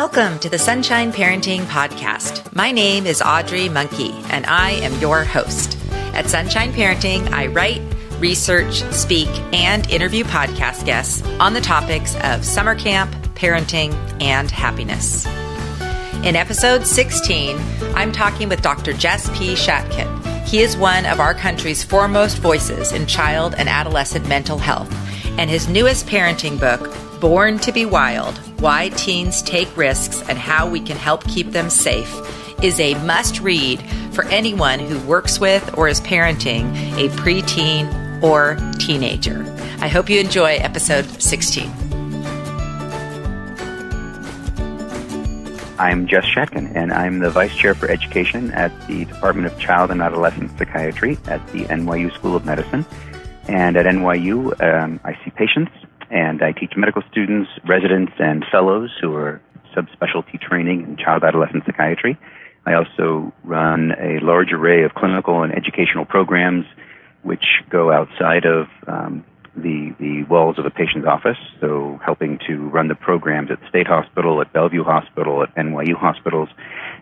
Welcome to the Sunshine Parenting Podcast. My name is Audrey Monkey, and I am your host. At Sunshine Parenting, I write, research, speak, and interview podcast guests on the topics of summer camp, parenting, and happiness. In episode 16, I'm talking with Dr. Jess P. Shatkin. He is one of our country's foremost voices in child and adolescent mental health, and his newest parenting book, Born to be Wild: Why Teens Take Risks and How We Can Help Keep Them Safe, is a must-read for anyone who works with or is parenting a preteen or teenager. I hope you enjoy episode 16. I'm Jess Shatkin, and I'm the Vice Chair for Education at the Department of Child and Adolescent Psychiatry at the NYU School of Medicine. And at NYU, I see patients, and I teach medical students, residents, and fellows who are subspecialty training in child adolescent psychiatry. I also run a large array of clinical and educational programs which go outside of the walls of a patient's office, so helping to run the programs at the State Hospital, at Bellevue Hospital, at NYU hospitals,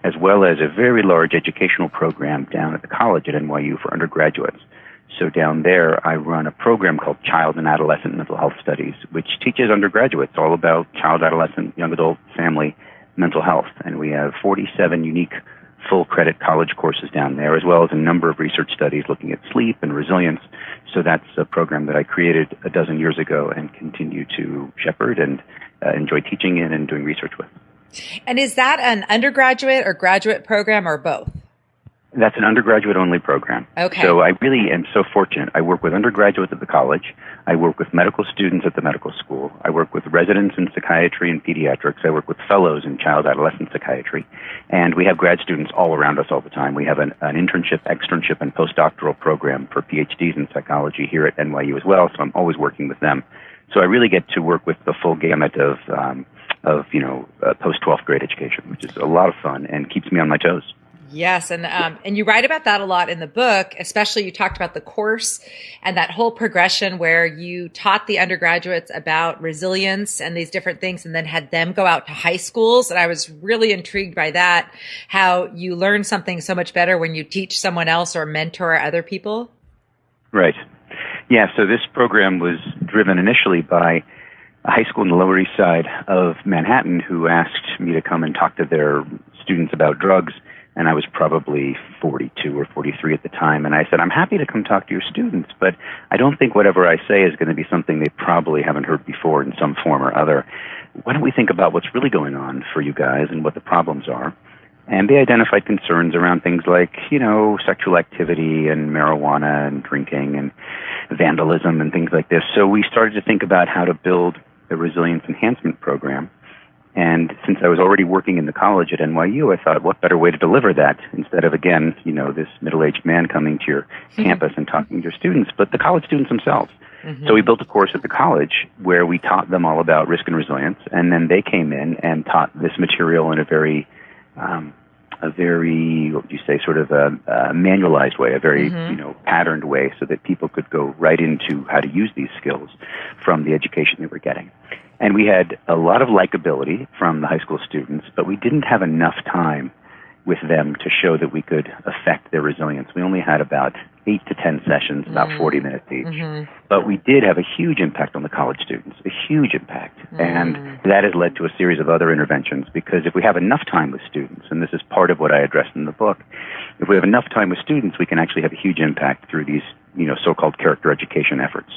as well as a very large educational program down at the college at NYU for undergraduates. So down there, I run a program called Child and Adolescent Mental Health Studies, which teaches undergraduates all about child, adolescent, young adult, family, mental health. And we have 47 unique full-credit college courses down there, as well as a number of research studies looking at sleep and resilience. So that's a program that I created a dozen years ago and continue to shepherd and enjoy teaching in and doing research with. And is that an undergraduate or graduate program or both? That's an undergraduate-only program. Okay. So I really am so fortunate. I work with undergraduates at the college. I work with medical students at the medical school. I work with residents in psychiatry and pediatrics. I work with fellows in child-adolescent psychiatry. And we have grad students all around us all the time. We have an internship, externship, and postdoctoral program for PhDs in psychology here at NYU as well, so I'm always working with them. So I really get to work with the full gamut of post-12th grade education, which is a lot of fun and keeps me on my toes. Yes, and you write about that a lot in the book, especially you talked about the course and that whole progression where you taught the undergraduates about resilience and these different things and then had them go out to high schools. And I was really intrigued by that, how you learn something so much better when you teach someone else or mentor other people. Right. Yeah, so this program was driven initially by a high school in the Lower East Side of Manhattan who asked me to come and talk to their students about drugs. And I was probably 42 or 43 at the time. And I said, I'm happy to come talk to your students, but I don't think whatever I say is going to be something they probably haven't heard before in some form or other. Why don't we think about what's really going on for you guys and what the problems are? And they identified concerns around things like, sexual activity and marijuana and drinking and vandalism and things like this. So we started to think about how to build a resilience enhancement program. And since I was already working in the college at NYU, I thought, what better way to deliver that instead of, again, this middle-aged man coming to your campus and talking to your students, but the college students themselves. Mm-hmm. So we built a course at the college where we taught them all about risk and resilience, and then they came in and taught this material in a very, what would you say, sort of a manualized way, a very, patterned way so that people could go right into how to use these skills from the education they were getting. And we had a lot of likability from the high school students, but we didn't have enough time with them to show that we could affect their resilience. We only had about 8 to 10 sessions, about 40 minutes each. Mm-hmm. But we did have a huge impact on the college students, a huge impact. And that has led to a series of other interventions because if we have enough time with students, and this is part of what I address in the book, if we have enough time with students, we can actually have a huge impact through these, so-called character education efforts.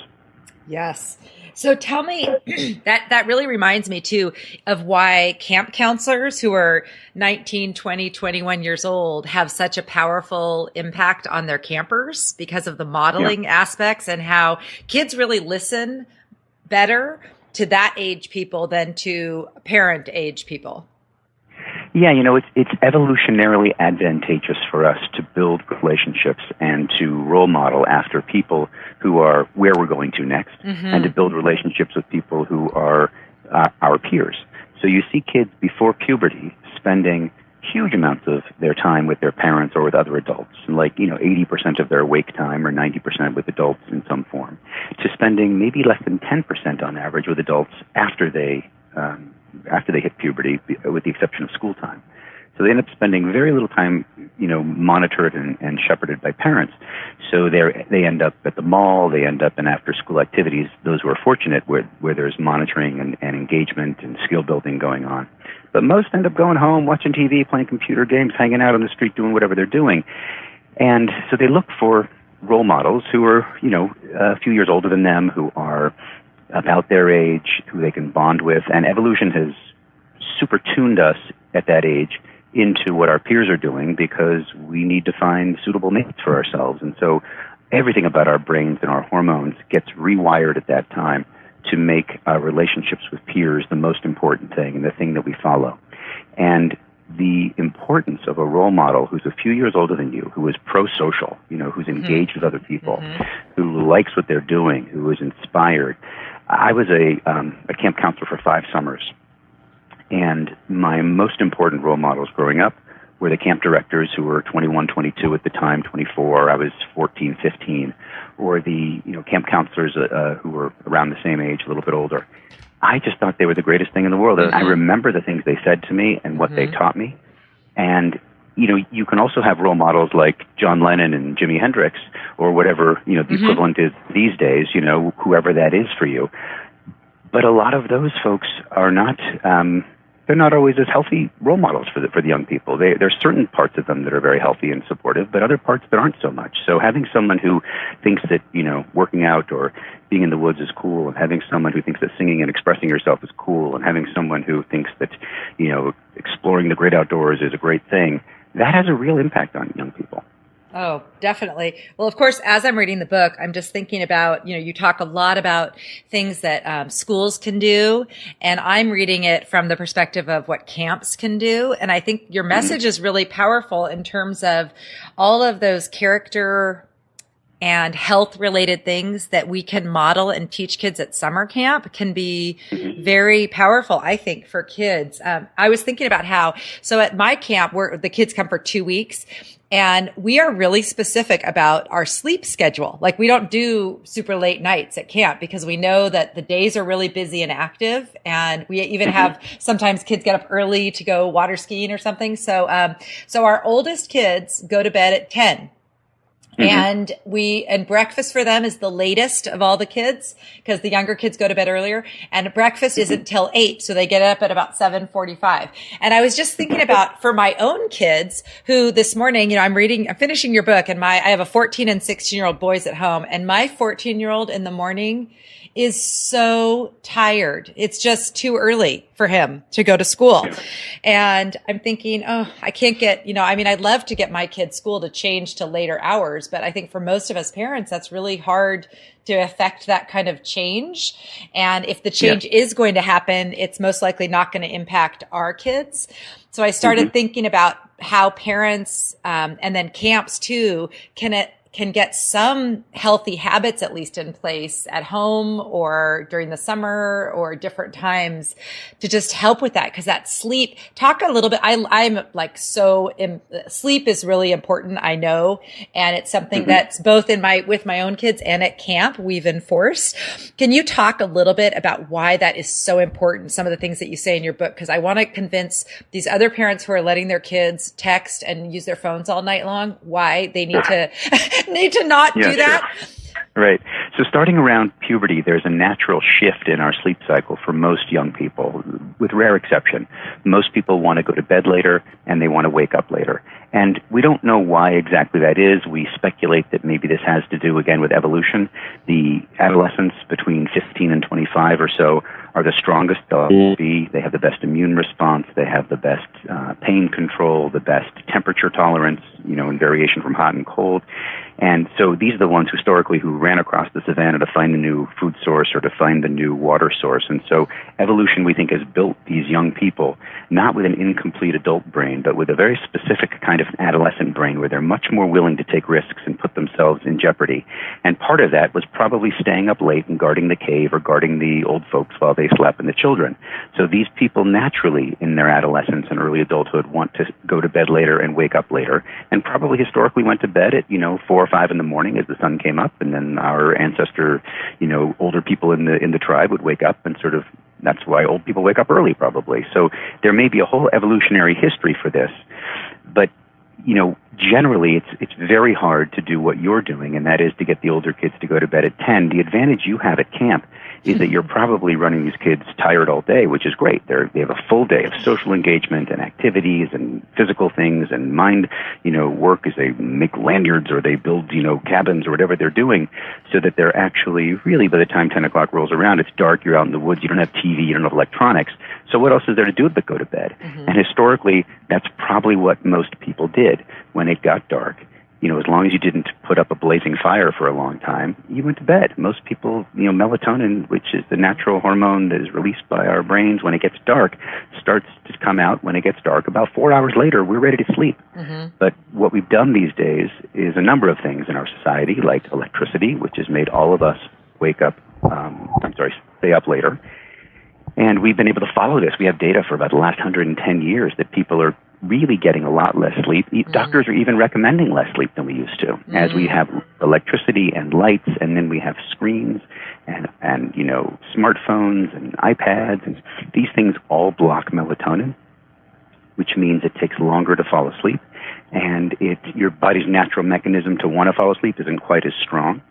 Yes. So tell me, that really reminds me too of why camp counselors who are 19, 20, 21 years old have such a powerful impact on their campers because of the modeling aspects and how kids really listen better to that age people than to parent age people. Yeah, it's evolutionarily advantageous for us to build relationships and to role model after people who are where we're going to next, and to build relationships with people who are our peers. So you see kids before puberty spending huge amounts of their time with their parents or with other adults, like 80% of their awake time or 90% with adults in some form, to spending maybe less than 10% on average with adults after they after they hit puberty, with the exception of school time. So they end up spending very little time, monitored and shepherded by parents. So they end up at the mall, they end up in after-school activities, those who are fortunate, where there's monitoring and engagement and skill building going on. But most end up going home, watching TV, playing computer games, hanging out on the street, doing whatever they're doing. And so they look for role models who are, a few years older than them, who are about their age, who they can bond with. And evolution has super tuned us at that age into what our peers are doing, because we need to find suitable mates for ourselves. And so everything about our brains and our hormones gets rewired at that time to make our relationships with peers the most important thing and the thing that we follow. And the importance of a role model who's a few years older than you, who is pro-social, who's engaged with other people, who likes what they're doing, who is inspired. I was a camp counselor for 5 summers. And my most important role models growing up were the camp directors, who were 21, 22 at the time, 24. I was 14, 15. Or the camp counselors who were around the same age, a little bit older. I just thought they were the greatest thing in the world. And I remember the things they said to me and what they taught me. And, you can also have role models like John Lennon and Jimi Hendrix, or whatever, the equivalent is these days, whoever that is for you. But a lot of those folks are not, they're not always as healthy role models for the young people. There's certain parts of them that are very healthy and supportive, but other parts that aren't so much. So having someone who thinks that, working out or being in the woods is cool, and having someone who thinks that singing and expressing yourself is cool, and having someone who thinks that, exploring the great outdoors is a great thing, that has a real impact on young people. Oh, definitely. Well, of course, as I'm reading the book, I'm just thinking about, you talk a lot about things that schools can do, and I'm reading it from the perspective of what camps can do. And I think your message is really powerful in terms of all of those character and health related things that we can model and teach kids at summer camp can be very powerful, I think, for kids. I was thinking about so at my camp, where the kids come for 2 weeks, and we are really specific about our sleep schedule. Like, we don't do super late nights at camp, because we know that the days are really busy and active. And we even have sometimes kids get up early to go water skiing or something. So our oldest kids go to bed at 10. And breakfast for them is the latest of all the kids, because the younger kids go to bed earlier, and breakfast isn't till 8. So they get up at about 7:45. And I was just thinking about, for my own kids, who this morning, I'm finishing your book, and I have a 14 and 16-year-old boys at home, and my 14-year-old in the morning is so tired. It's just too early for him to go to school. And I'm thinking, I can't get, I'd love to get my kids' school to change to later hours, but I think for most of us parents, that's really hard to affect that kind of change. And if the change is going to happen, it's most likely not going to impact our kids. So I started thinking about how parents, and then camps too, can get some healthy habits at least in place at home or during the summer or different times to just help with that. Cause that sleep, talk a little bit. I'm like, sleep is really important, I know. And it's something that's both with my own kids and at camp we've enforced. Can you talk a little bit about why that is so important? Some of the things that you say in your book, cause I want to convince these other parents who are letting their kids text and use their phones all night long, why they need to not do that. Sure. Right. So starting around puberty, there's a natural shift in our sleep cycle for most young people, with rare exception. Most people want to go to bed later, and they want to wake up later. And we don't know why exactly that is. We speculate that maybe this has to do, again, with evolution. The adolescents between 15 and 25 or so are the strongest they'll be. They have the best immune response. They have the best pain control, the best temperature tolerance, in variation from hot and cold. And so these are the ones historically who ran across the savannah to find the new food source or to find the new water source. And so evolution, we think, has built these young people not with an incomplete adult brain, but with a very specific kind of adolescent brain where they're much more willing to take risks and put themselves in jeopardy. And part of that was probably staying up late and guarding the cave or guarding the old folks while they slept and the children. So these people naturally in their adolescence and early adulthood want to go to bed later and wake up later, and probably historically went to bed at, 4 or 5 in the morning as the sun came up, and then our ancestor, older people in the tribe would wake up and sort of That's why old people wake up early, probably. So there may be a whole evolutionary history for this. But, generally it's very hard to do what you're doing, and that is to get the older kids to go to bed at 10. The advantage you have at camp is that you're probably running these kids tired all day, which is great. They have a full day of social engagement and activities and physical things and mind, work as they make lanyards or they build, cabins or whatever they're doing, so that they're actually really, by the time 10 o'clock rolls around, it's dark, you're out in the woods, you don't have TV, you don't have electronics. So what else is there to do but go to bed? Mm-hmm. And historically, that's probably what most people did when it got dark. As long as you didn't put up a blazing fire for a long time, you went to bed. Most people, melatonin, which is the natural hormone that is released by our brains when it gets dark, starts to come out when it gets dark. About 4 hours later, we're ready to sleep. Mm-hmm. But what we've done these days is a number of things in our society, like electricity, which has made all of us stay up later. And we've been able to follow this. We have data for about the last 110 years that people are really getting a lot less sleep. Doctors are even recommending less sleep than we used to, as we have electricity and lights, and then we have screens and smartphones and iPads, and these things all block melatonin, which means it takes longer to fall asleep, and your body's natural mechanism to want to fall asleep isn't quite as strong.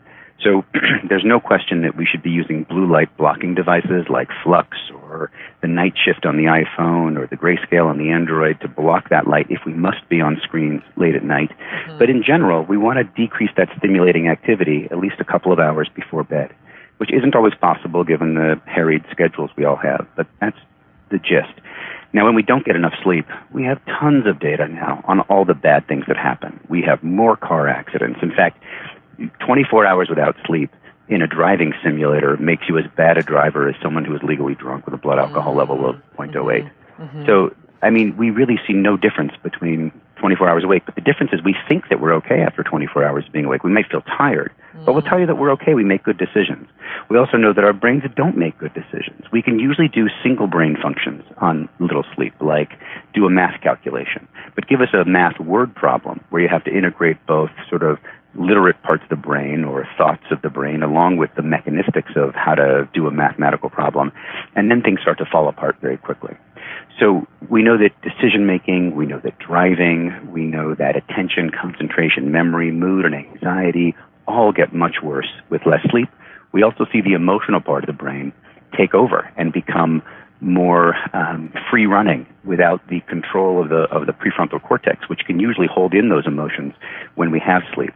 So there's no question that we should be using blue light blocking devices like Flux or the night shift on the iPhone or the grayscale on the Android to block that light if we must be on screens late at night. Mm-hmm. But in general, we want to decrease that stimulating activity at least a couple of hours before bed, which isn't always possible given the harried schedules we all have, but that's the gist. Now, when we don't get enough sleep, we have tons of data now on all the bad things that happen. We have more car accidents. In fact, 24 hours without sleep in a driving simulator makes you as bad a driver as someone who is legally drunk with a blood alcohol level of 0.08. Mm-hmm. So, we really see no difference between 24 hours awake, but the difference is we think that we're okay after 24 hours of being awake. We may feel tired, but we'll tell you that we're okay. We make good decisions. We also know that our brains don't make good decisions. We can usually do single brain functions on little sleep, like do a math calculation, but give us a math word problem where you have to integrate both sort of literate parts of the brain or thoughts of the brain along with the mechanistics of how to do a mathematical problem, and then things start to fall apart very quickly. So we know that decision-making, we know that driving, we know that attention, concentration, memory, mood, and anxiety all get much worse with less sleep. We also see the emotional part of the brain take over and become more free-running without the control of the prefrontal cortex, which can usually hold in those emotions when we have sleep.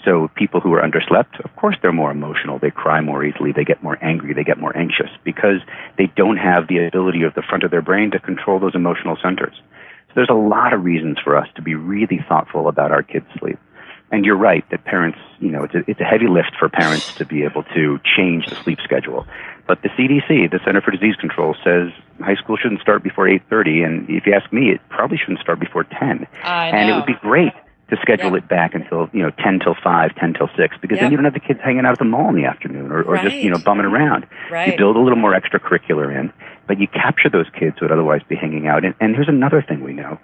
So people who are underslept, of course they're more emotional. They cry more easily. They get more angry. They get more anxious because they don't have the ability of the front of their brain to control those emotional centers. So there's a lot of reasons for us to be really thoughtful about our kids' sleep. And you're right that parents, it's a heavy lift for parents to be able to change the sleep schedule. But the CDC, the Center for Disease Control, says high school shouldn't start before 8:30. And if you ask me, it probably shouldn't start before 10. I know. And it would be great to schedule it back until, 10 till 5, 10 till 6, because then you don't have the kids hanging out at the mall in the afternoon or just, bumming around. Right. You build a little more extracurricular in, but you capture those kids who would otherwise be hanging out. And here's another thing we know,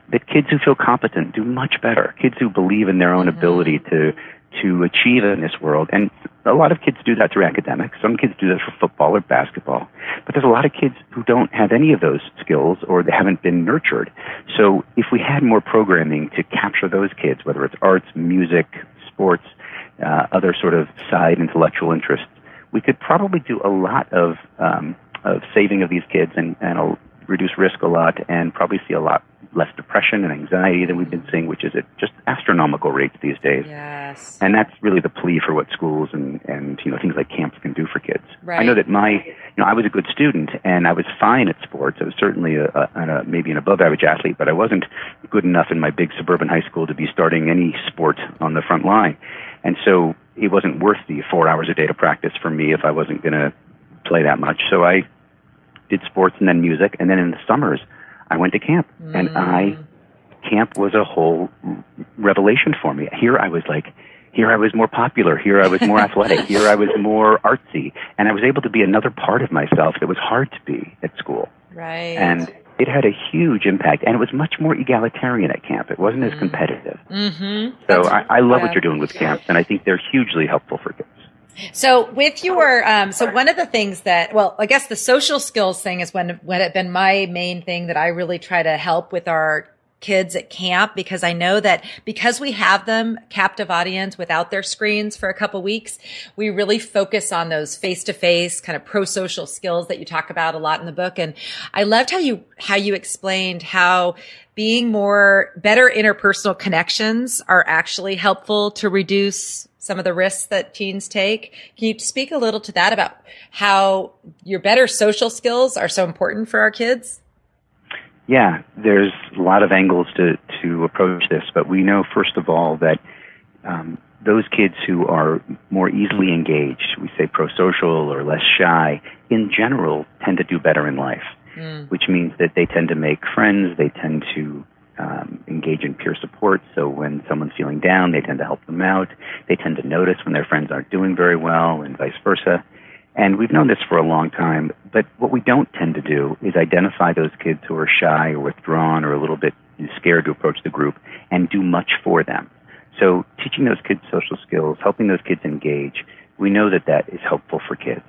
that kids who feel competent do much better. Kids who believe in their own ability to achieve in this world. And a lot of kids do that through academics. Some kids do that for football or basketball. But there's a lot of kids who don't have any of those skills or they haven't been nurtured. So if we had more programming to capture those kids, whether it's arts, music, sports, other sort of side intellectual interests, we could probably do a lot of saving of these kids and reduce risk a lot and probably see a lot less depression and anxiety than we've been seeing, which is at just astronomical rates these days. Yes. And that's really the plea for what schools and things like camps can do for kids. Right. I know that I was a good student and I was fine at sports. I was certainly maybe an above average athlete, but I wasn't good enough in my big suburban high school to be starting any sport on the front line. And so it wasn't worth the 4 hours a day to practice for me if I wasn't going to play that much. So I did sports and then music, and then in the summers I went to camp, and camp was a whole revelation for me. Here I was more popular, here I was more athletic, here I was more artsy, and I was able to be another part of myself that was hard to be at school. Right. And it had a huge impact, and it was much more egalitarian at camp. It wasn't as competitive. Mm-hmm. So I love what you're doing with camps, and I think they're hugely helpful for kids. So with your, so one of the things that, well, I guess the social skills thing is when it been my main thing that I really try to help with our kids at camp, because I know that because we have them captive audience without their screens for a couple weeks, we really focus on those face-to-face kind of pro-social skills that you talk about a lot in the book. And I loved how you explained how being better interpersonal connections are actually helpful to reduce some of the risks that teens take. Can you speak a little to that about how your better social skills are so important for our kids? Yeah, there's a lot of angles to approach this, but we know, first of all, that those kids who are more easily engaged, we say prosocial or less shy, in general tend to do better in life, which means that they tend to make friends, they tend to engage in peer support, so when someone's feeling down, they tend to help them out, they tend to notice when their friends aren't doing very well, and vice versa. And we've known this for a long time, but what we don't tend to do is identify those kids who are shy or withdrawn or a little bit scared to approach the group and do much for them. So teaching those kids social skills, helping those kids engage, we know that that is helpful for kids.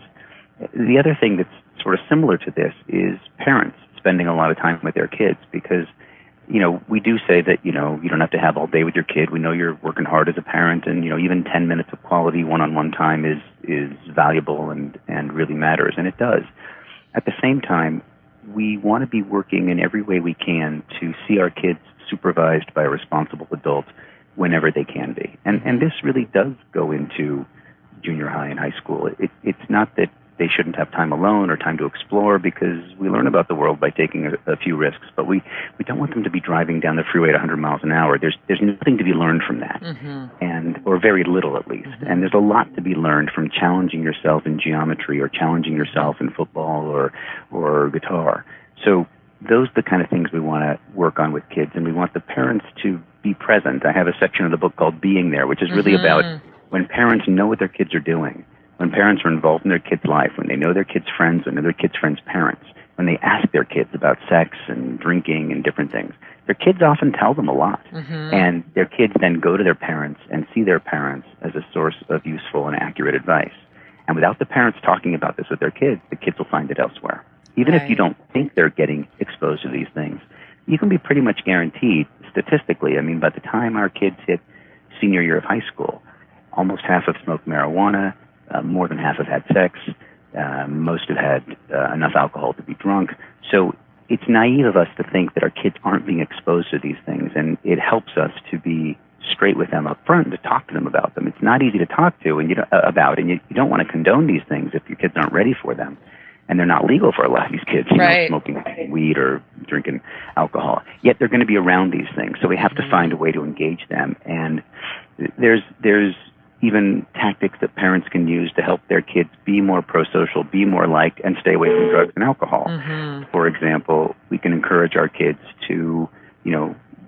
The other thing that's sort of similar to this is parents spending a lot of time with their kids, because we do say that, you don't have to have all day with your kid. We know you're working hard as a parent, and, even 10 minutes of quality one-on-one time is valuable and really matters, and it does. At the same time, we want to be working in every way we can to see our kids supervised by a responsible adult whenever they can be. And this really does go into junior high and high school. It's not that they shouldn't have time alone or time to explore, because we learn about the world by taking a few risks, but we don't want them to be driving down the freeway at 100 miles an hour. There's nothing to be learned from that, or very little at least. And there's a lot to be learned from challenging yourself in geometry or challenging yourself in football or guitar. So those are the kind of things we want to work on with kids, and we want the parents to be present. I have a section of the book called Being There, which is really about when parents know what their kids are doing, when parents are involved in their kids' life, when they know their kids' friends, when they know their kids' friends' parents, when they ask their kids about sex and drinking and different things. Their kids often tell them a lot. And their kids then go to their parents and see their parents as a source of useful and accurate advice. And without the parents talking about this with their kids, the kids will find it elsewhere. Even if you don't think they're getting exposed to these things, you can be pretty much guaranteed, statistically, by the time our kids hit senior year of high school, almost half have smoked marijuana, more than half have had sex, most have had enough alcohol to be drunk. So it's naive of us to think that our kids aren't being exposed to these things, and it helps us to be straight with them up front and to talk to them about them. It's not easy to talk to and you don't want to condone these things if your kids aren't ready for them. And they're not legal for a lot of these kids, smoking weed or drinking alcohol. Yet they're going to be around these things, so we have to find a way to engage them. And there's even tactics that parents can use to help their kids be more pro-social, be more liked, and stay away from drugs and alcohol. For example, we can encourage our kids to,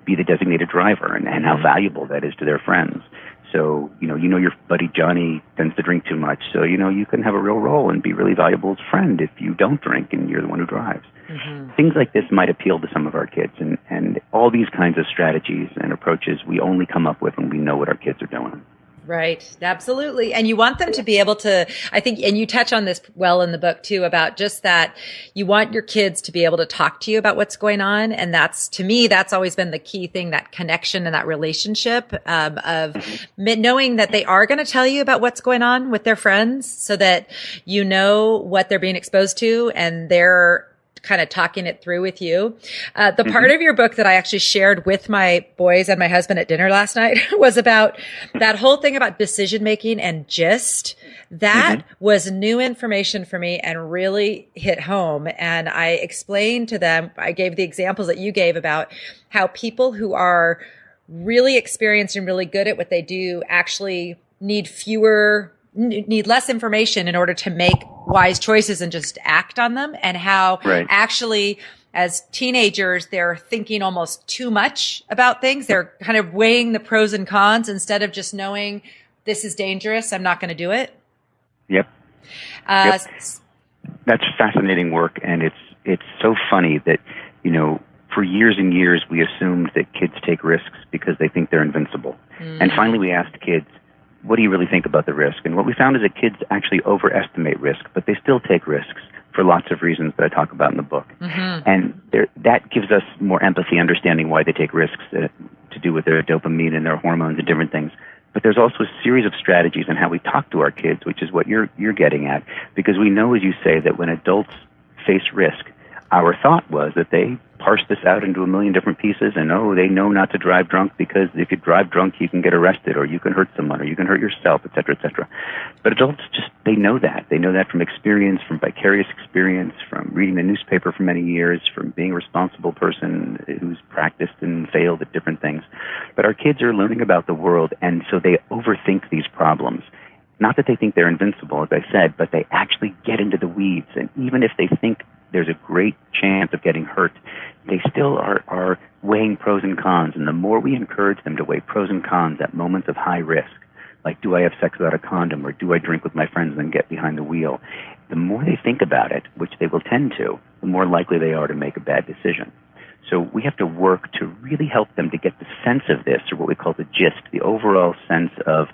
be the designated driver and how valuable that is to their friends. So, your buddy Johnny tends to drink too much, so, you can have a real role and be really valuable as a friend if you don't drink and you're the one who drives. Things like this might appeal to some of our kids, and all these kinds of strategies and approaches we only come up with when we know what our kids are doing. Right. Absolutely. And you want them to be able to, I think, and you touch on this well in the book too, about just that you want your kids to be able to talk to you about what's going on. And to me, that's always been the key thing, that connection and that relationship of knowing that they are going to tell you about what's going on with their friends, so that you know what they're being exposed to and they're kind of talking it through with you. The part of your book that I actually shared with my boys and my husband at dinner last night was about that whole thing about decision making and gist. That was new information for me and really hit home. And I explained to them, I gave the examples that you gave about how people who are really experienced and really good at what they do actually need less information in order to make wise choices and just act on them, and how actually as teenagers, they're thinking almost too much about things. They're kind of weighing the pros and cons instead of just knowing this is dangerous, I'm not going to do it. Yep. That's fascinating work, and it's so funny that, for years and years we assumed that kids take risks because they think they're invincible. And finally we asked kids, what do you really think about the risk? And what we found is that kids actually overestimate risk, but they still take risks for lots of reasons that I talk about in the book. Mm-hmm. And that gives us more empathy, understanding why they take risks to do with their dopamine and their hormones and different things. But there's also a series of strategies on how we talk to our kids, which is what you're getting at, because we know, as you say, that when adults face risk, our thought was that they parse this out into a million different pieces, and they know not to drive drunk because if you drive drunk you can get arrested, or you can hurt someone, or you can hurt yourself, et cetera, et cetera. But adults they know that. They know that from experience, from vicarious experience, from reading the newspaper for many years, from being a responsible person who's practiced and failed at different things. But our kids are learning about the world, and so they overthink these problems. Not that they think they're invincible, as I said, but they actually get into the weeds. And even if they think there's a great chance of getting hurt, they still are weighing pros and cons. And the more we encourage them to weigh pros and cons at moments of high risk, like do I have sex without a condom, or do I drink with my friends and then get behind the wheel, the more they think about it, which they will tend to, the more likely they are to make a bad decision. So we have to work to really help them to get the sense of this, or what we call the gist, the overall sense of,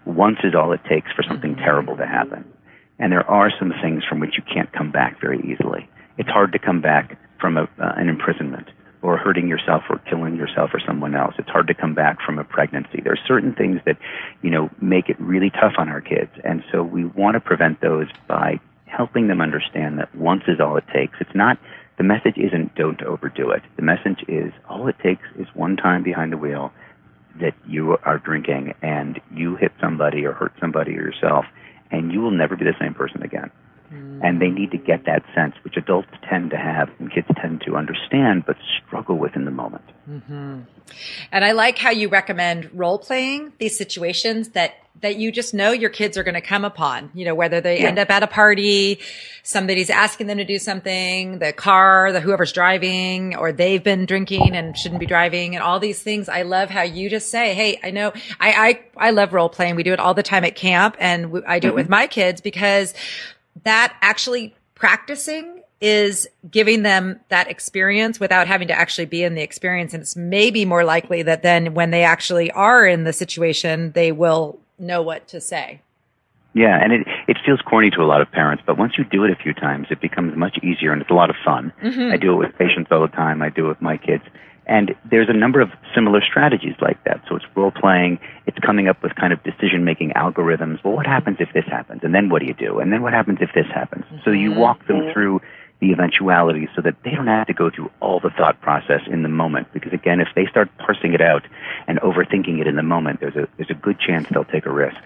once is all it takes for something terrible to happen. And there are some things from which you can't come back very easily. It's hard to come back from an imprisonment, or hurting yourself, or killing yourself or someone else. It's hard to come back from a pregnancy. There are certain things that, make it really tough on our kids. And so we want to prevent those by helping them understand that once is all it takes. The message isn't don't overdo it. The message is all it takes is one time behind the wheel that you are drinking and you hit somebody or hurt somebody or yourself, and you will never be the same person again. Mm. And they need to get that sense, which adults tend to have and kids tend to understand but struggle with in the moment. Mm-hmm. And I like how you recommend role-playing these situations that you just know your kids are going to come upon, whether they end up at a party, somebody's asking them to do something, the car, whoever's driving, or they've been drinking and shouldn't be driving, and all these things. I love how you just say, hey, I know I love role-playing. We do it all the time at camp, and I do it with my kids, because that actually practicing is giving them that experience without having to actually be in the experience. And it's maybe more likely that then when they actually are in the situation, they will know what to say. Yeah, and it feels corny to a lot of parents, but once you do it a few times, it becomes much easier, and it's a lot of fun. Mm-hmm. I do it with patients all the time. I do it with my kids. And there's a number of similar strategies like that. So it's role-playing. It's coming up with kind of decision-making algorithms. Well, what happens if this happens? And then what do you do? And then what happens if this happens? Mm-hmm. So you walk them through the eventualities so that they don't have to go through all the thought process in the moment. Because, again, if they start parsing it out and overthinking it in the moment, there's a good chance they'll take a risk.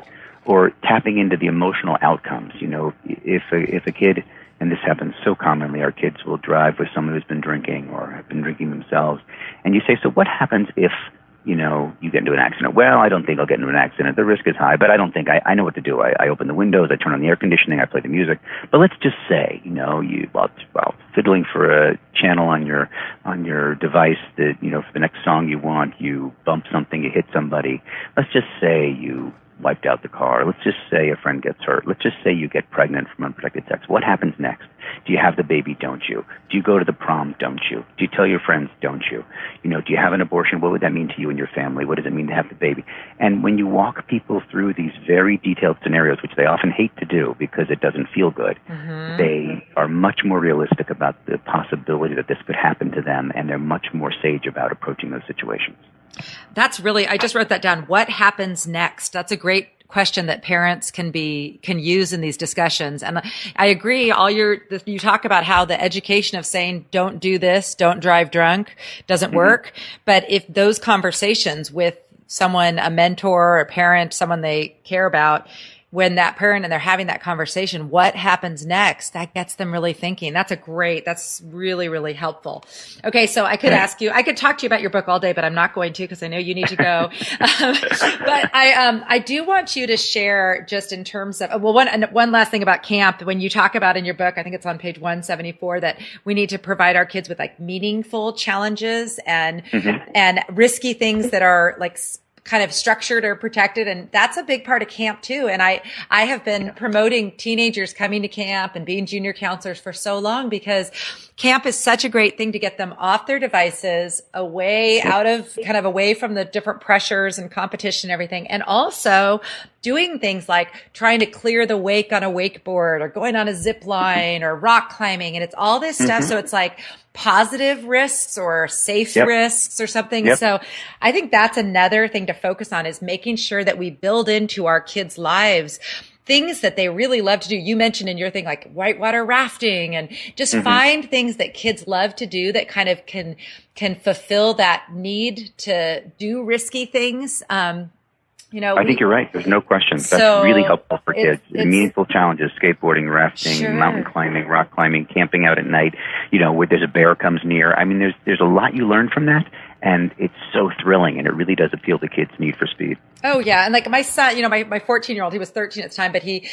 Or tapping into the emotional outcomes. If a kid, and this happens so commonly, our kids will drive with someone who's been drinking or have been drinking themselves, and you say, so what happens if, you get into an accident? Well, I don't think I'll get into an accident. The risk is high, but I don't think I know what to do. I open the windows, I turn on the air conditioning, I play the music. But let's just say, while fiddling for a channel on your device that, for the next song you want, you bump something, you hit somebody. Let's just say you wiped out the car. Let's just say a friend gets hurt. Let's just say you get pregnant from unprotected sex. What happens next? Do you have the baby? Don't you? Do you go to the prom? Don't you? Do you tell your friends? Don't you? Do you have an abortion? What would that mean to you and your family? What does it mean to have the baby? And when you walk people through these very detailed scenarios, which they often hate to do because it doesn't feel good, mm-hmm. they are much more realistic about the possibility that this could happen to them, and they're much more sage about approaching those situations. I just wrote that down. What happens next? That's a great question that parents can use in these discussions. And I agree. You talk about how the education of saying, don't do this, don't drive drunk, doesn't mm-hmm. work. But if those conversations with someone, a mentor, a parent, someone they care about, when that parent and they're having that conversation, what happens next? That gets them really thinking. That's really, really helpful. Okay. So I could I could talk to you about your book all day, but I'm not going to, because I know you need to go. But I do want you to share, just in terms of, one last thing about camp. When you talk about in your book, I think it's on page 174, that we need to provide our kids with meaningful challenges and risky things that are kind of structured or protected. And that's a big part of camp too. And I have been promoting teenagers coming to camp and being junior counselors for so long, because camp is such a great thing to get them off their devices, away from the different pressures and competition and everything. And also doing things like trying to clear the wake on a wakeboard, or going on a zip line, or rock climbing. And it's all this stuff. So it's like positive risks or safe risks or something. So I think that's another thing to focus on, is making sure that we build into our kids' lives things that they really love to do. You mentioned in your thing, like whitewater rafting, and just find things that kids love to do that kind of can fulfill that need to do risky things. I think you're right. There's no question. That's really helpful for kids. Meaningful challenges: skateboarding, rafting, mountain climbing, rock climbing, camping out at night, where there's a bear comes near. I mean, there's a lot you learn from that. And it's so thrilling, and it really does appeal to kids' need for speed. Oh yeah, and like my son, my 14-year-old, he was 13 at the time, but he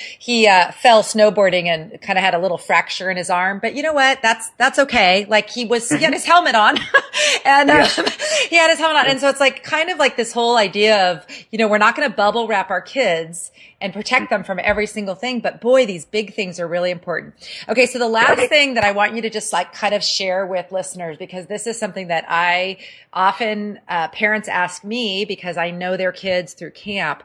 fell snowboarding and kind of had a little fracture in his arm. But you know what? That's okay. Like he had his helmet on, and he had his helmet on, and so it's like kind of like this whole idea of we're not going to bubble wrap our kids and protect them from every single thing, but boy, these big things are really important. Okay, so the last thing that I want you to just like kind of share with listeners, because this is something that I often parents ask me, because I know their kids through camp.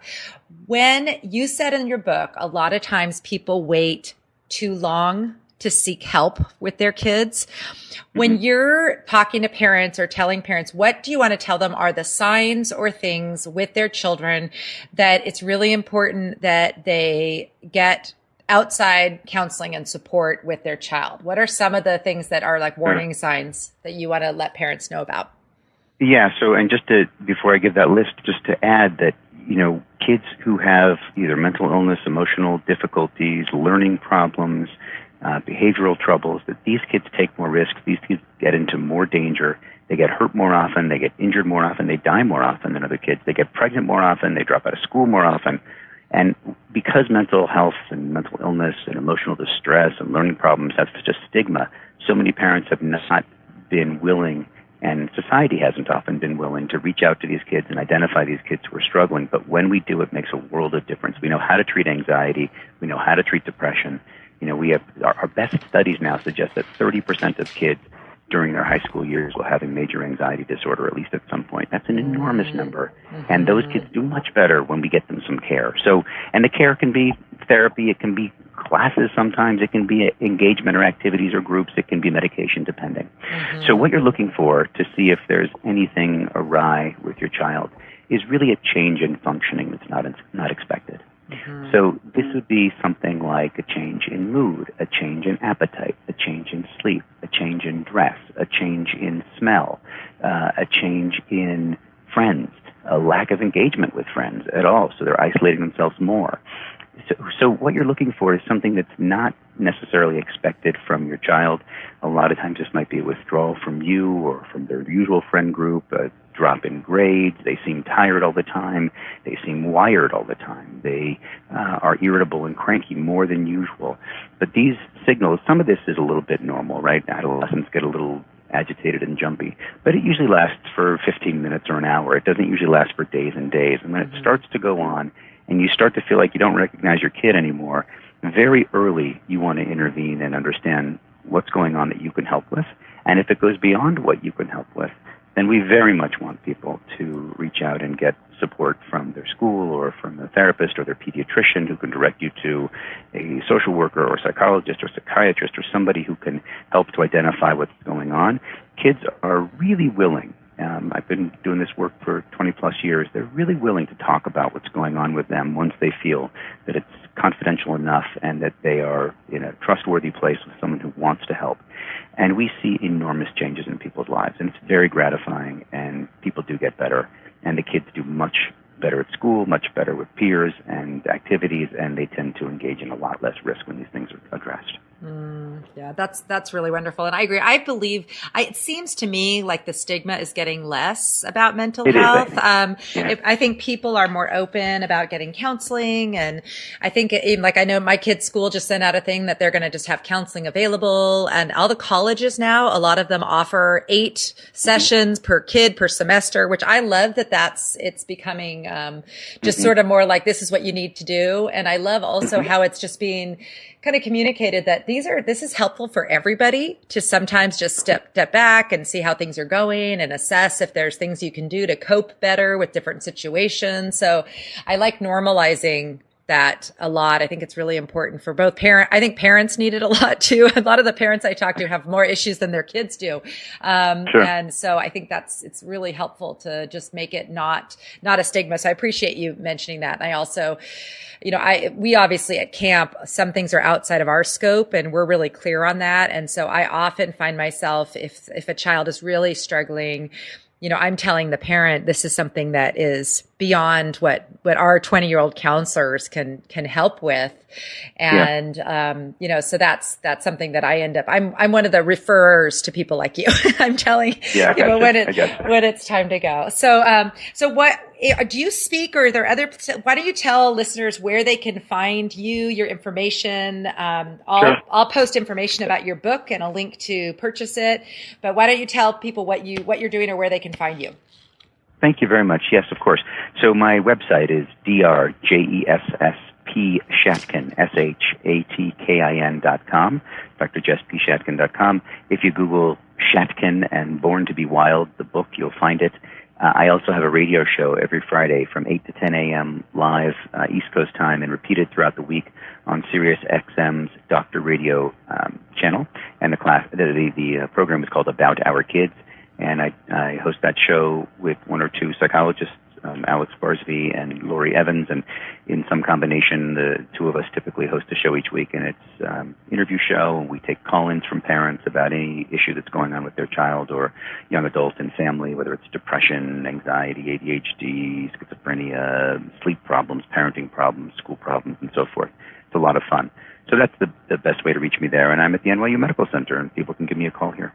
When you said in your book, a lot of times people wait too long to seek help with their kids. When you're talking to parents or telling parents, what do you want to tell them are the signs or things with their children that it's really important that they get outside counseling and support with their child? What are some of the things that are like warning signs that you want to let parents know about? Yeah. So, and before I give that list, just to add that, kids who have either mental illness, emotional difficulties, learning problems, behavioral troubles, that these kids take more risks. These kids get into more danger. They get hurt more often. They get injured more often. They die more often than other kids. They get pregnant more often. They drop out of school more often. And because mental health and mental illness and emotional distress and learning problems have such a stigma, so many parents have not been willing, and society hasn't often been willing, to reach out to these kids and identify these kids who are struggling. But when we do, it makes a world of difference. We know how to treat anxiety. We know how to treat depression. We have our best studies now suggest that 30% of kids during their high school years will have a major anxiety disorder, at least at some point. That's an enormous number. And those kids do much better when we get them some care. So, and the care can be therapy, it can be classes sometimes, it can be engagement or activities or groups, it can be medication depending. So what you're looking for to see if there's anything awry with your child is really a change in functioning that's not expected. So this would be something like a change in mood, a change in appetite, a change in sleep, a change in dress, a change in smell, a change in friends, a lack of engagement with friends at all, so they're isolating themselves more. So what you're looking for is something that's not necessarily expected from your child. A lot of times this might be a withdrawal from you or from their usual friend group, a drop in grades, they seem tired all the time, they seem wired all the time, they are irritable and cranky more than usual. But these signals, some of this is a little bit normal, right? Adolescents get a little agitated and jumpy, but it usually lasts for 15 minutes or an hour. It doesn't usually last for days and days. And when it starts to go on and you start to feel like you don't recognize your kid anymore, very early you want to intervene and understand what's going on that you can help with. And if it goes beyond what you can help with, then we very much want people to reach out and get support from their school or from a therapist or their pediatrician who can direct you to a social worker or psychologist or psychiatrist or somebody who can help to identify what's going on. Kids are really willing. I've been doing this work for 20 plus years. They're really willing to talk about what's going on with them once they feel that it's confidential enough and that they are in a trustworthy place with someone who wants to help. And we see enormous changes in people's lives, and it's very gratifying, and people do get better, and the kids do much better at school, much better with peers and activities, and they tend to engage in a lot less risk when these things are addressed. Yeah, that's really wonderful. And I agree. I believe it seems to me like the stigma is getting less about mental health. I think people are more open about getting counseling. And I think I know my kids' school just sent out a thing that they're going to just have counseling available. And all the colleges now, a lot of them offer 8 sessions per kid per semester, which I love it's becoming just sort of more like this is what you need to do. And I love also how it's just being kind of communicated that this is helpful for everybody to sometimes just step back and see how things are going and assess if there's things you can do to cope better with different situations. So I like normalizing that a lot. I think it's really important for both I think parents need it a lot too. A lot of the parents I talk to have more issues than their kids do. Sure. And so I think it's really helpful to just make it not a stigma. So I appreciate you mentioning that. And I also, we obviously at camp, some things are outside of our scope and we're really clear on that. And so I often find myself, if a child is really struggling, I'm telling the parent, this is something that is beyond what our 20-year-old counselors can help with. And, so that's something that I end up, I'm one of the referrers to people like you. I'm telling people when it's time to go. So what, do you speak or are there why don't you tell listeners where they can find you, your information? I'll post information about your book and a link to purchase it, but why don't you tell people what you're doing or where they can find you? Thank you very much. Yes, of course. So my website is drjessp.shatkin, SHATKIN.com, drjessp.shatkin.com. If you Google Shatkin and Born to be Wild, the book, you'll find it. I also have a radio show every Friday from 8 to 10 a.m. live East Coast time and repeated throughout the week on Sirius XM's Doctor Radio channel. And the program is called About Our Kids. And I host that show with one or two psychologists, Alex Barsby and Lori Evans, and in some combination, the two of us typically host a show each week, and it's interview show, and we take call-ins from parents about any issue that's going on with their child or young adult and family, whether it's depression, anxiety, ADHD, schizophrenia, sleep problems, parenting problems, school problems, and so forth. It's a lot of fun. So that's the best way to reach me there, and I'm at the NYU Medical Center, and people can give me a call here.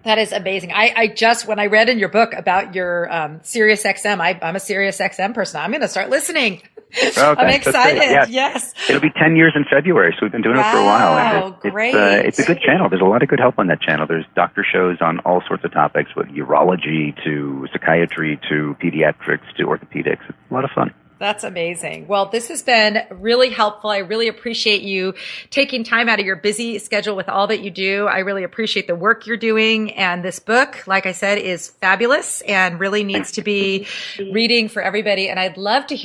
That is amazing. I just, when I read in your book about your Sirius XM, I'm a Sirius XM person. I'm going to start listening. Okay, I'm excited. Yes. It'll be 10 years in February, so we've been doing it for a while. And great. It's a good channel. There's a lot of good help on that channel. There's doctor shows on all sorts of topics, with urology to psychiatry to pediatrics to orthopedics. It's a lot of fun. That's amazing. Well, this has been really helpful. I really appreciate you taking time out of your busy schedule with all that you do. I really appreciate the work you're doing. And this book, like I said, is fabulous and really needs to be reading for everybody. And I'd love to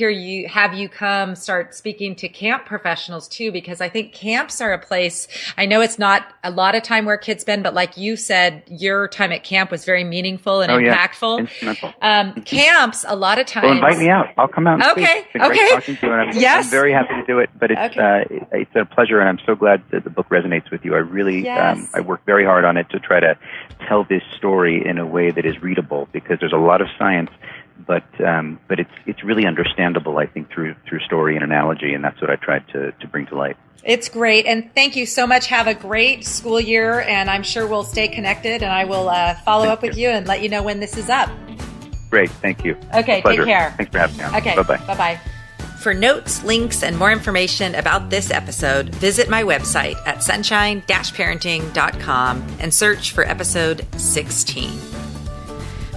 have you come start speaking to camp professionals too, because I think camps are a place, I know it's not a lot of time where kids spend, but like you said, your time at camp was very meaningful and impactful. Instrumental. Camps, a lot of times. Well, invite me out. I'll come out and speak. Okay. It's been great talking to you, and I'm very happy to do it. But it's a pleasure, and I'm so glad that the book resonates with you. I really, I worked very hard on it to try to tell this story in a way that is readable, because there's a lot of science, but it's really understandable, I think, through story and analogy, and that's what I tried to bring to light. It's great, and thank you so much. Have a great school year, and I'm sure we'll stay connected, and I will follow up with you and let you know when this is up. Great. Thank you. Okay. Take care. Thanks for having me on. Okay. Bye-bye. Bye-bye. For notes, links, and more information about this episode, visit my website at sunshine-parenting.com and search for episode 16.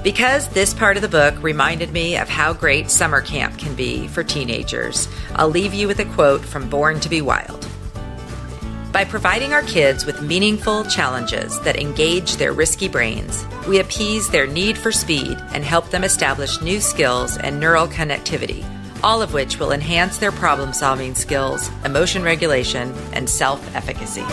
Because this part of the book reminded me of how great summer camp can be for teenagers, I'll leave you with a quote from Born to be Wild. By providing our kids with meaningful challenges that engage their risky brains, we appease their need for speed and help them establish new skills and neural connectivity, all of which will enhance their problem-solving skills, emotion regulation, and self-efficacy.